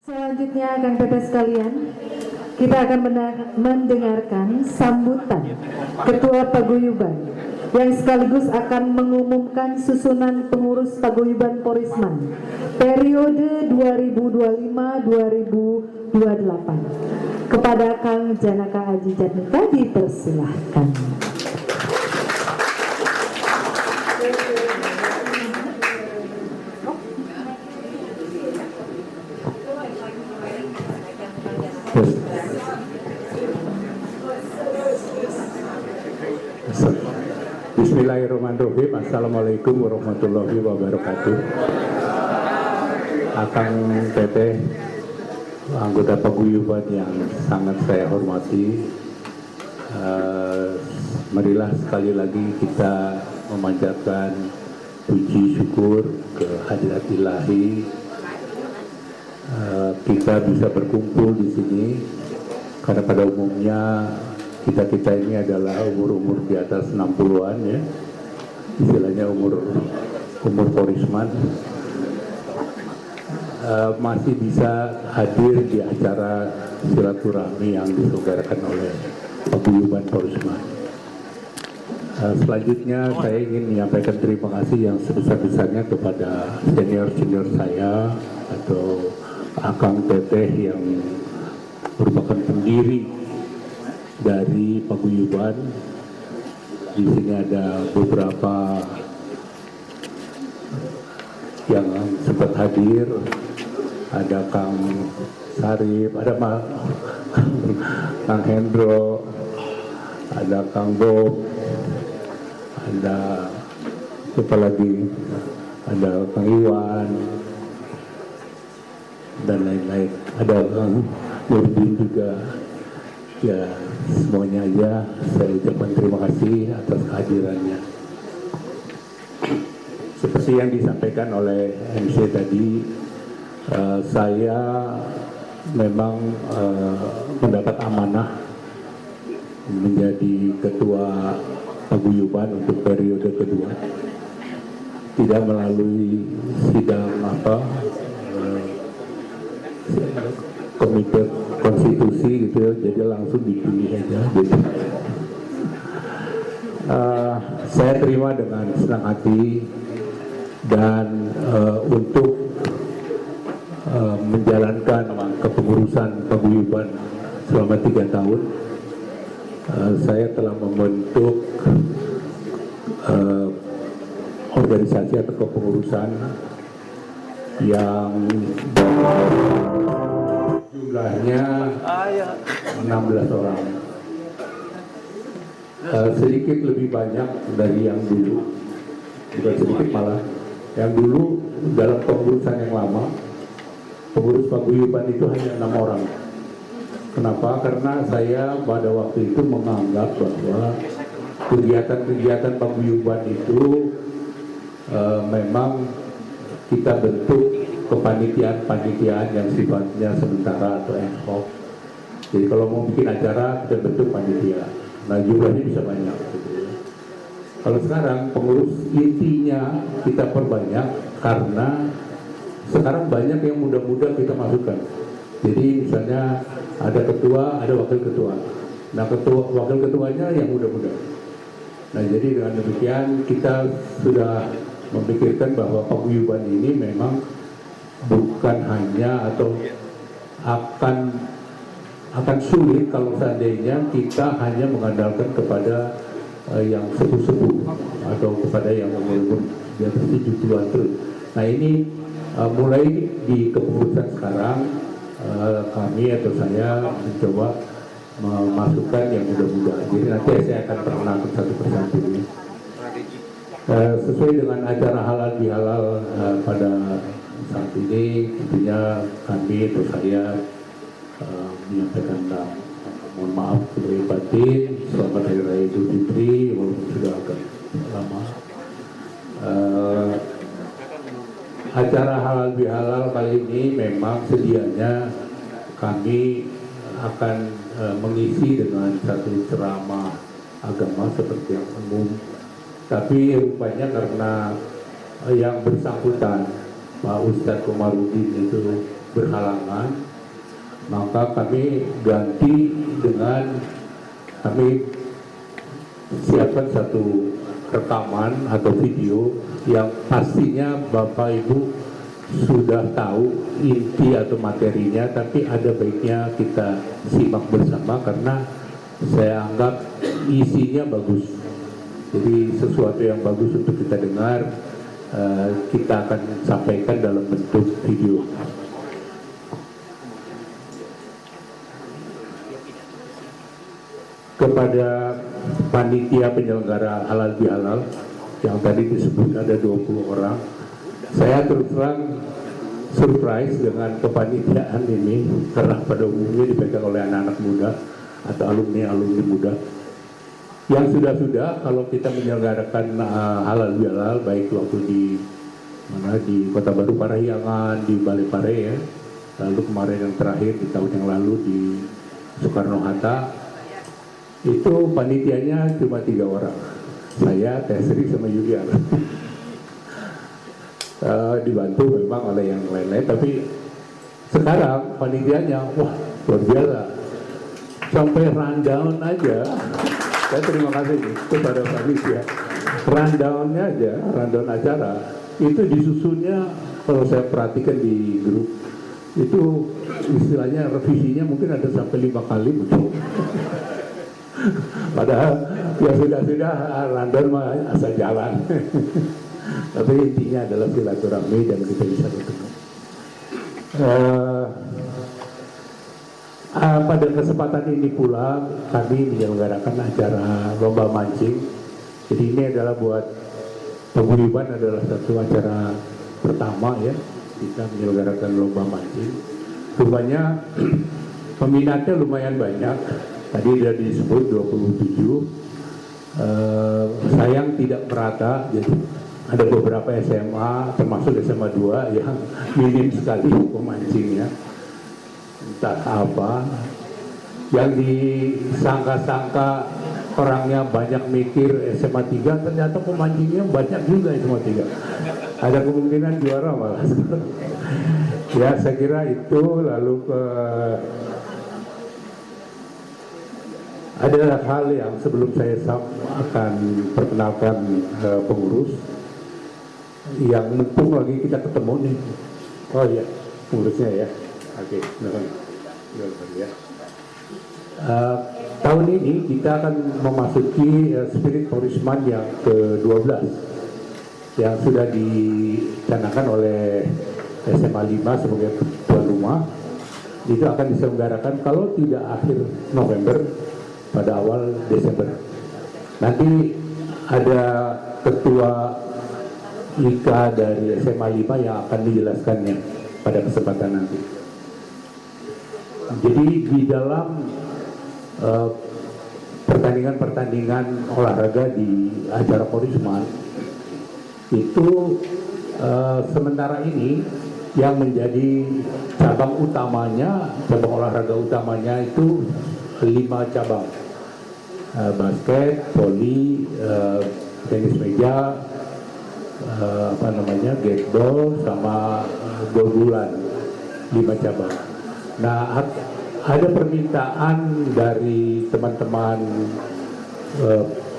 Selanjutnya, Kang Teteh sekalian, kita akan mendengarkan sambutan Ketua Paguyuban yang sekaligus akan mengumumkan susunan pengurus Paguyuban Porisman periode 2025-2028. Kepada Kang Janaka Aji Jatnika dipersilahkan. Bismillahirrahmanirrahim. Assalamualaikum warahmatullahi wabarakatuh. Akang Teteh, anggota paguyuban yang sangat saya hormati, marilah sekali lagi kita memanjatkan puji syukur ke hadirat ilahi. Kita bisa berkumpul di sini karena pada umumnya kita ini adalah umur di atas 60-an ya, istilahnya umur Porisman, masih bisa hadir di acara silaturahmi yang diselenggarakan oleh Paguyuban Porisman. Selanjutnya saya ingin menyampaikan terima kasih yang sebesar-besarnya kepada senior-senior saya atau Akang Teteh yang merupakan pendiri dari Paguyuban. Di sini ada beberapa yang sempat hadir, ada Kang Sarip, ada Kang Hendro, ada Kang Bob, ada siapa lagi, ada Kang Iwan dan lain-lain, ada Kang Nurdin juga. Ya, semuanya aja saya ucapkan terima kasih atas kehadirannya. Seperti yang disampaikan oleh MC tadi, saya memang mendapat amanah menjadi ketua Paguyuban untuk periode kedua. Tidak melalui sidang komite konstitusi gitu ya, jadi langsung dipilih aja gitu. Saya terima dengan senang hati dan untuk menjalankan kepengurusan Paguyuban selama 3 tahun, saya telah membentuk organisasi atau kepengurusan yang jumlahnya 16 orang, sedikit lebih banyak dari yang dulu, bukan sedikit malah. Yang dulu dalam pengurusan yang lama, pengurus Paguyuban itu hanya 6 orang. Kenapa? Karena saya pada waktu itu menganggap bahwa kegiatan-kegiatan Paguyuban itu memang kita bentuk kepanitiaan yang sifatnya sementara atau ad hoc. Jadi kalau mau bikin acara kita bentuk panitia. Nah, jumlahnya bisa banyak gitu ya. Kalau sekarang pengurus intinya kita perbanyak karena sekarang banyak yang muda-muda kita masukkan. Jadi misalnya ada ketua, ada wakil ketua. Nah, wakil ketuanya yang muda-muda. Nah, jadi dengan demikian kita sudah memikirkan bahwa Paguyuban ini memang bukan hanya atau akan sulit kalau seandainya kita hanya mengandalkan kepada yang sepuh-sepuh atau kepada yang umur di atas 70-an terus. Nah, ini mulai di kepengurusan sekarang kami atau saya mencoba memasukkan yang muda-muda. Jadi nanti saya akan perkenalkan satu persatu ini. Sesuai dengan acara halal bihalal pada saat ini, tentunya kami atau saya menyampaikan mohon maaf lahir batin, selamat hari raya Idul Fitri walaupun sudah agak lama. Acara halal bihalal kali ini memang sedianya kami akan mengisi dengan satu ceramah agama seperti yang umum, tapi rupanya karena yang bersangkutan Pak Ustadz Komarudin itu berhalangan, maka kami ganti dengan kami siapkan satu rekaman atau video yang pastinya Bapak Ibu sudah tahu inti atau materinya, tapi ada baiknya kita simak bersama karena saya anggap isinya bagus. Jadi sesuatu yang bagus untuk kita dengar, kita akan sampaikan dalam bentuk video. Kepada panitia penyelenggara halal bihalal yang tadi disebut ada 20 orang, saya terus terang surprise dengan kepanitiaan ini karena pada umumnya dipegang oleh anak-anak muda atau alumni muda. Yang sudah kalau kita menyelenggarakan halal bihalal baik waktu di Kota Baru Parahyangan, di Balai Pare ya, lalu kemarin yang terakhir di tahun yang lalu di Soekarno Hatta, itu panitianya cuma 3 orang, saya, Tesri, sama Yulian. Dibantu memang oleh yang lain-lain, tapi sekarang panitianya wah luar biasa, sampai rundown aja. Saya terima kasih nih kepada panitia, rundownnya aja, rundown acara itu disusunnya, kalau saya perhatikan di grup itu istilahnya revisinya mungkin ada sampai 5 kali betul. Padahal ya sudah rundown mah asal jalan. Tapi intinya adalah silaturahmi dan kita bisa bertemu. Pada kesempatan ini pula kami menyelenggarakan acara lomba mancing. Jadi ini adalah buat paguyuban, adalah satu acara pertama ya kita menyelenggarakan lomba mancing. Rupanya peminatnya lumayan banyak. Tadi sudah disebut 27, sayang tidak merata, jadi ada beberapa SMA, termasuk SMA 2 yang minim sekali pemancingnya. Entah apa, yang disangka-sangka orangnya banyak mikir SMA 3, ternyata pemancingnya banyak juga SMA 3. Ada kemungkinan juara malah. Ya saya kira itu, lalu ada hal yang sebelum saya akan perkenalkan pengurus yang mumpung lagi kita ketemu nih. Oh iya, pengurusnya ya. Oke, ya. Tahun ini kita akan memasuki Spirit Horisman yang ke-12 yang sudah dicanangkan oleh SMA 5 sebagai tuan rumah. Itu akan diselenggarakan kalau tidak akhir November, pada awal Desember. Nanti ada ketua IKA dari SMA 5 yang akan dijelaskannya pada kesempatan nanti. Jadi di dalam pertandingan olahraga di acara Horisman itu sementara ini yang menjadi cabang olahraga utamanya itu 5 cabang, basket, voli, tenis meja, gateball, sama gol bulan, 5 cabang. Nah, ada permintaan dari teman-teman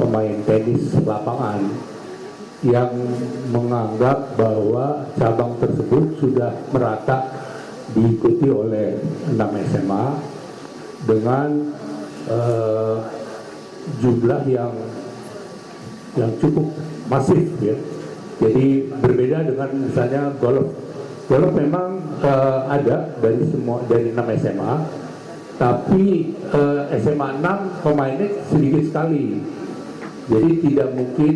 pemain tenis lapangan yang menganggap bahwa cabang tersebut sudah merata diikuti oleh 6 SMA dengan jumlah yang cukup masif ya. Jadi berbeda dengan misalnya golf. Golf memang ada dari 6 SMA, tapi SMA 6 pemainnya sedikit sekali. Jadi tidak mungkin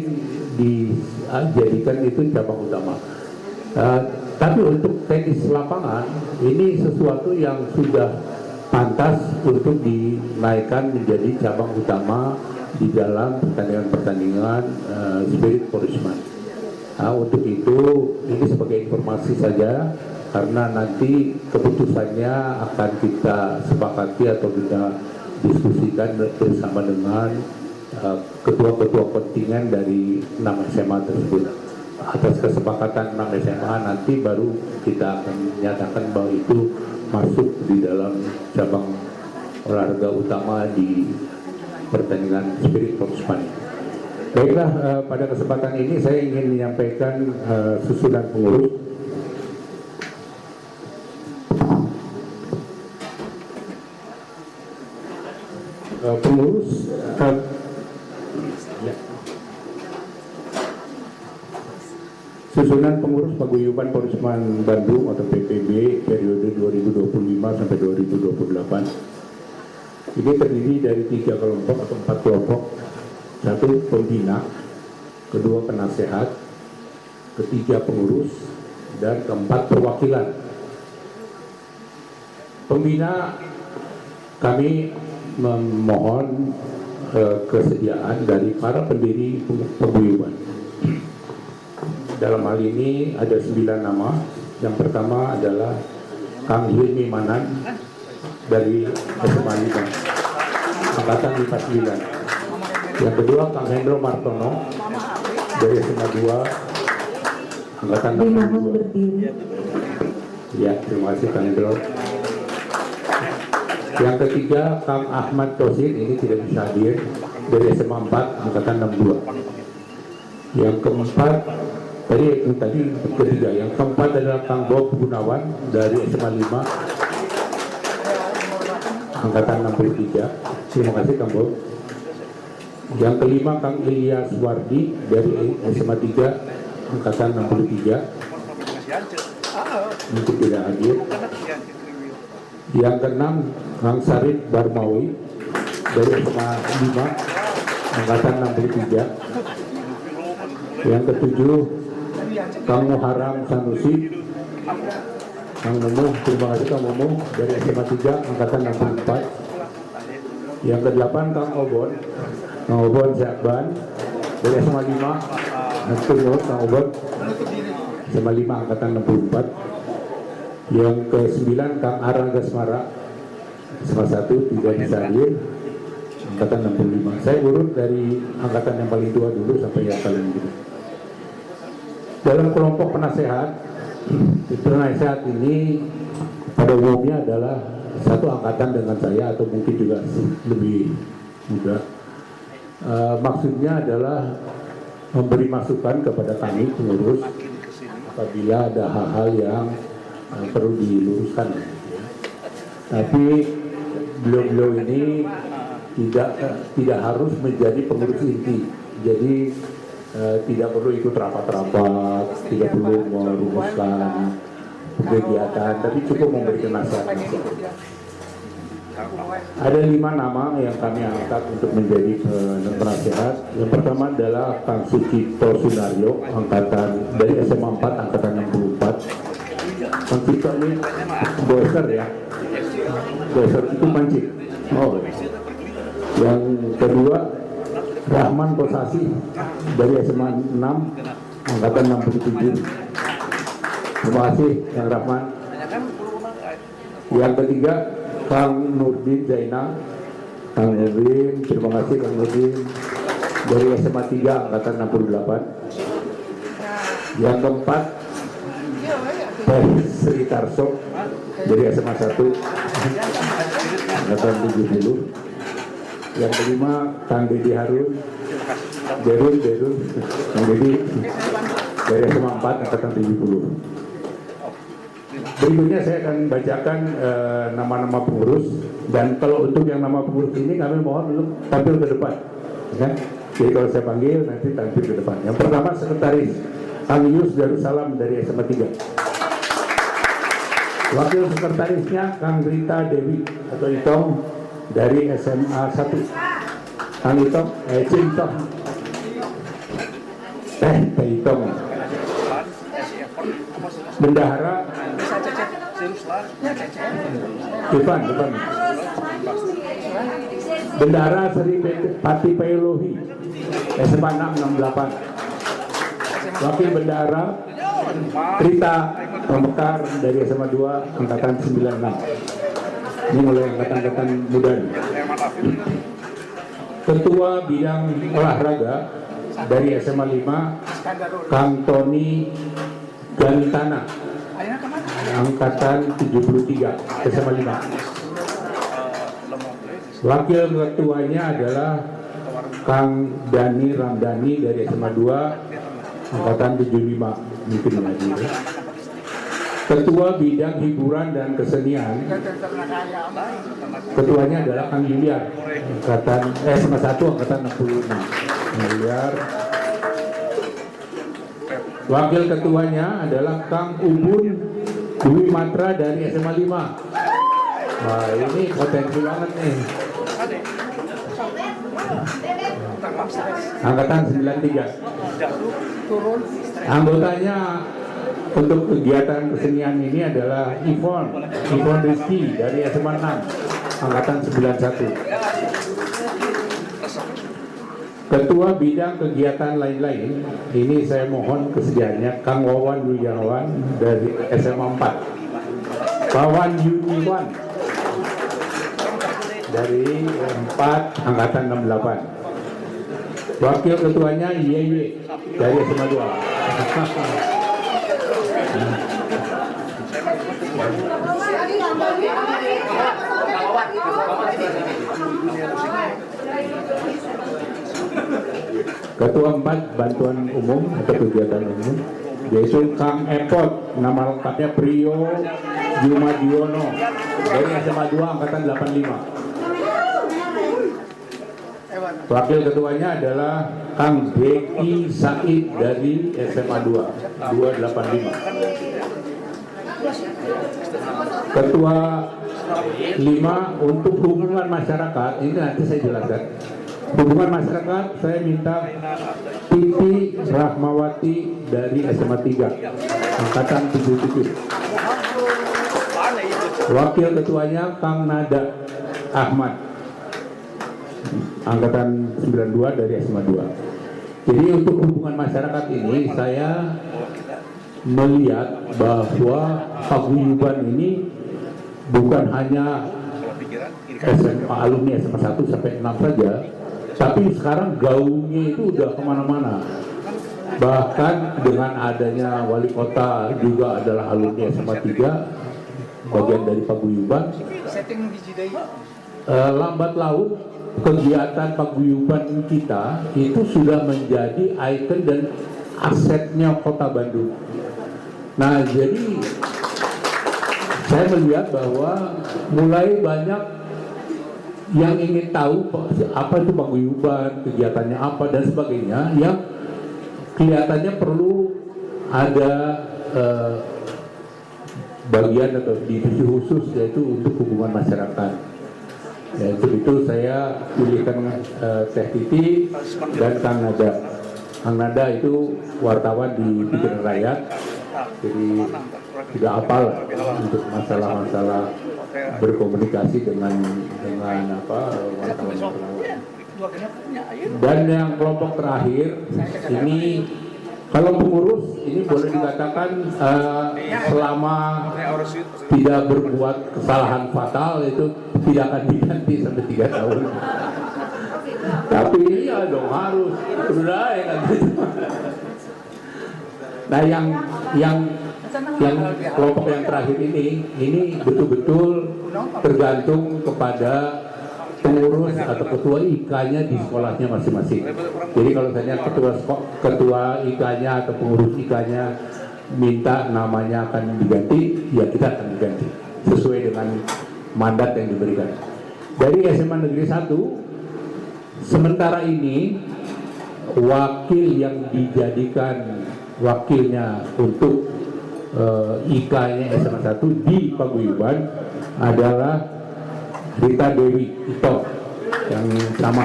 dijadikan itu cabang utama. Tapi untuk tenis lapangan ini sesuatu yang sudah pantas untuk dinaikkan menjadi cabang utama di dalam pertandingan-pertandingan Spirit Horisman. Nah, untuk itu ini sebagai informasi saja, karena nanti keputusannya akan kita sepakati atau kita diskusikan bersama dengan ketua-ketua kontingen dari 6 SMA tersebut. atas kesepakatan 6 SMA nanti baru kita akan menyatakan bahwa itu masuk di dalam cabang olahraga utama di pertandingan Spirit Sportsman. Baiklah, pada kesempatan ini saya ingin menyampaikan susunan pengurus. Susunan pengurus Paguyuban Porisman Bandung atau PPB periode 2025 sampai 2028. Ini terdiri dari 3 kelompok atau 4 kelompok. 1 pembina, 2 penasehat, 3 pengurus, dan 4 perwakilan. Pembina kami memohon kesediaan dari para pendiri paguyuban. Dalam hal ini ada 9 nama. Yang pertama adalah Kang Hilmi Manan dari SMA 5, angkatan 59. Yang kedua Kang Hendro Martono dari SMA 2, angkatan 62. Ya, terima kasih Kang Hendro. Yang ketiga Kang Ahmad Tosin, ini tidak bisa hadir, dari SMA 4, angkatan 62. Yang keempat tadi ketiga, yang keempat adalah Kang Bob Gunawan dari SMA 5, angkatan 63. Terima kasih Kang Bob. Yang kelima Kang Ilyas Wardi dari SMA 3, angkatan 63. Mungkin tidak hadir. Yang keenam Kang Sarip Barmawi dari SMA 5, angkatan 63. Yang ketujuh Kang Muharam Sanusi, Kang Mumuh, terima kasih Kang Mumuh dari SMA 3, angkatan 64. Yang kedelapan Kang Obon Syakban dari SMA 5, Kang Obon SMA 5, angkatan 64. Yang ke-9 Kang Arang Gasmara SMA 1, tidak bisa hadir, angkatan 65. Saya urut dari angkatan yang paling tua dulu sampai yang paling tua. Dalam kelompok penasehat ini pada umumnya adalah satu angkatan dengan saya atau mungkin juga lebih muda. Maksudnya adalah memberi masukan kepada kami pengurus apabila ada hal-hal yang perlu diluruskan. Tapi beliau-beliau ini tidak harus menjadi pengurus inti. Jadi tidak perlu ikut rapat-rapat, tidak perlu merumuskan kegiatan, tapi cukup memberikan nasihat. Ada 5 nama yang kami angkat untuk menjadi penasehat. Yang pertama adalah Kang Sucipto Sunario, angkatan dari SMA 4, angkatan 64. Kang Sucipto ini boser ya, boser itu mancing. Oh. Yang kedua Rahman Kosasi dari SMA 6, angkatan 67. Terima kasih Kang Rahman. Yang ketiga Kang Nurdin Zainal, Kang Nurdin, terima kasih Kang Nurdin dari SMA 3, angkatan 68. Yang keempat Sri Tarso dari SMA 1, angkatan 70. Yang kelima Kang Dedi Harun, Kang Dedi dari SMA 4, angkatan 70. Berikutnya saya akan bacakan nama-nama pengurus, dan kalau untuk yang nama pengurus ini kami mohon untuk tampil ke depan, ya. Jadi kalau saya panggil nanti tampil ke depan. Yang pertama sekretaris Kang Yus Darussalam dari SMA 3. Wakil sekretarisnya Kang Rita Dewi atau Itong dari SMA 1. Kang Itong, Cintong, Itong. Bendahara Ivan. Bendahara Sri Pati Pailohi SMA 668. Wakil Bendahara Rita Pemekar dari SMA 2, angkatan 96. Ini mulai angkatan muda. Ketua bidang olahraga dari SMA 5, Kang Tony Gantana, angkatan 73, SMA 5. Wakil ketuanya adalah Kang Dani Ramdhani dari SMA 2, angkatan 75, mungkin lagi. Ketua Bidang Hiburan dan Kesenian, ketuanya adalah Kang Juliar, angkatan SMA 1, angkatan 65. Juliar. Wakil ketuanya adalah Kang Ubun Dwi Matra dari SMA 5. Wah, ini potensi banget nih. Angkatan 93. Anggotanya untuk kegiatan kesenian ini adalah Ivon Rizky dari SMA 6, angkatan 91. Ketua Bidang Kegiatan Lain-Lain, ini saya mohon kesediaannya Kang Wawan Wijawan dari SMA 4, Wawan Yuniwan dari 4, angkatan 68. Wakil ketuanya Yeye dari SMA 2. Ketua 4 Bantuan Umum atau Kegiatan Umum, yaitu Kang Epot, nama lengkapnya Priyo Jumadiono dari SMA 2, angkatan 85. Wakil ketuanya adalah Kang Deki Said dari SMA 2, 285. Ketua 5 untuk hubungan masyarakat, ini nanti saya jelaskan. Hubungan masyarakat, saya minta Titi Rahmawati dari SMA 3, angkatan 77. Wakil ketuanya Kang Nada Ahmad, angkatan 92 dari SMA 2. Jadi untuk hubungan masyarakat ini saya melihat bahwa paguyuban ini bukan hanya SMA alumni SMA 1 sampai 6 saja, tapi sekarang gaungnya itu udah kemana-mana. Bahkan dengan adanya wali kota juga adalah alumni SMA 3, bagian dari paguyuban. Lambat laun kegiatan paguyuban kita itu sudah menjadi ikon dan asetnya kota Bandung. Nah, jadi saya melihat bahwa mulai banyak yang ingin tahu apa itu paguyuban, kegiatannya apa dan sebagainya, yang kelihatannya perlu ada bagian atau divisi khusus yaitu untuk hubungan masyarakat. Ya, untuk itu saya pilihkan Teh Titi dan Kang Nada. Kang Nada itu wartawan di Pikiran Rakyat, jadi tidak apal untuk masalah-masalah berkomunikasi dengan wartawan. Dan yang kelompok terakhir ini, kalau pengurus ini boleh dikatakan selama tidak berbuat kesalahan fatal itu tidak akan diganti sampai 3 tahun. Tapi iya dong harus sudah ya kan. Nah yang kelompok yang terakhir ini betul-betul tergantung kepada pengurus atau ketua IK-nya di sekolahnya masing-masing. Jadi kalau misalnya ketua IK-nya atau pengurus IK-nya minta namanya akan diganti, ya kita akan diganti sesuai dengan mandat yang diberikan. Dari SMA Negeri 1, sementara ini wakil yang dijadikan wakilnya untuk IK-nya SMA 1 di paguyuban adalah Rita Dewi Ito yang sama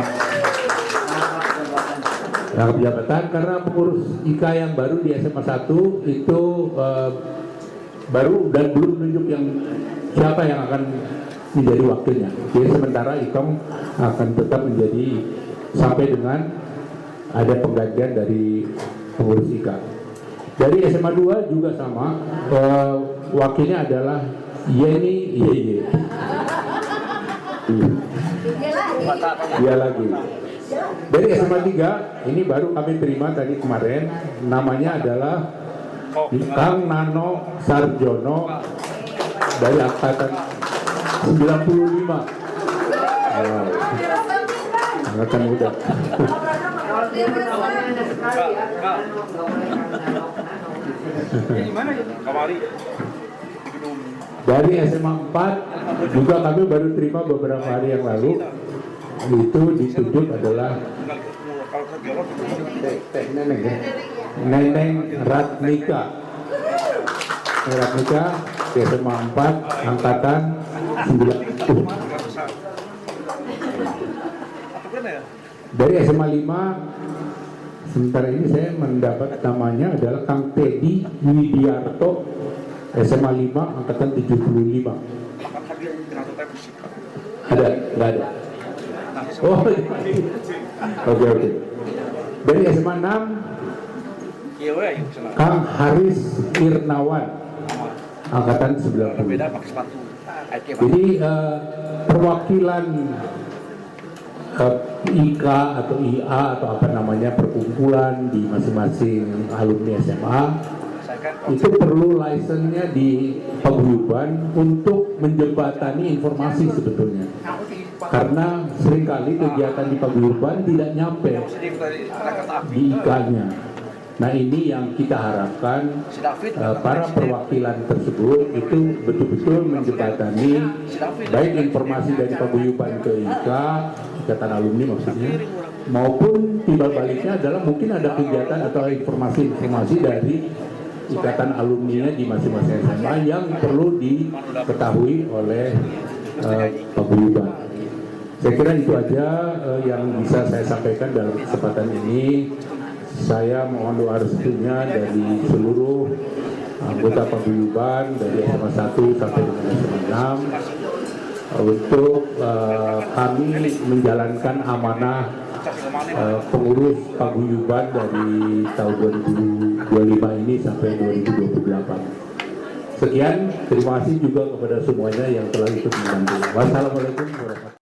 rangkap jabatan, karena pengurus IK yang baru di SMA 1 itu baru dan belum menunjuk yang siapa yang akan menjadi wakilnya. Jadi sementara IKOM akan tetap menjadi sampai dengan ada penggantian dari pengurus IK. Dari SMA 2 juga sama, wakilnya adalah Yeni Yeye. Dia lagi. Dari SMA 3 ini baru kami terima tadi kemarin, namanya adalah Kang Nano Sarjono dari angkatan 95. Angkatan muda. Dari SMA 4 juga kami baru terima beberapa hari yang lalu. Itu ditunjuk adalah Neneng Ratnika. Ratnika di SMA 4 angkatan 90. Dari SMA 5 sementara ini saya mendapat namanya adalah Kang Teddy Widiarto, SMA 5 angkatan 75. Ada? Nggak ada? Oh, oke. Dari SMA 6 Kang Haris Irnawan angkatan 90. Jadi perwakilan IK atau IA atau apa namanya perkumpulan di masing-masing alumni SMA itu perlu lisensinya di paguyuban untuk menjembatani informasi sebetulnya, karena seringkali kegiatan di paguyuban tidak nyampe di IK-nya. Nah ini yang kita harapkan para perwakilan tersebut itu betul-betul menjembatani baik informasi dari paguyuban ke IK, ikatan alumni maksudnya, maupun timbal baliknya adalah mungkin ada kegiatan atau informasi-informasi dari ikatan alumninya di masing-masing SMA yang perlu diketahui oleh paguyuban. Saya kira itu aja yang bisa saya sampaikan dalam kesempatan ini. Saya mohon doa restunya dari seluruh anggota paguyuban dari SMA 1 sampai dengan SMA 6 untuk kami menjalankan amanah pengurus paguyuban dari tahun 2025 ini sampai 2028. Sekian, terima kasih juga kepada semuanya yang telah ikut membantu. Wassalamualaikum warahmatullahi wabarakatuh.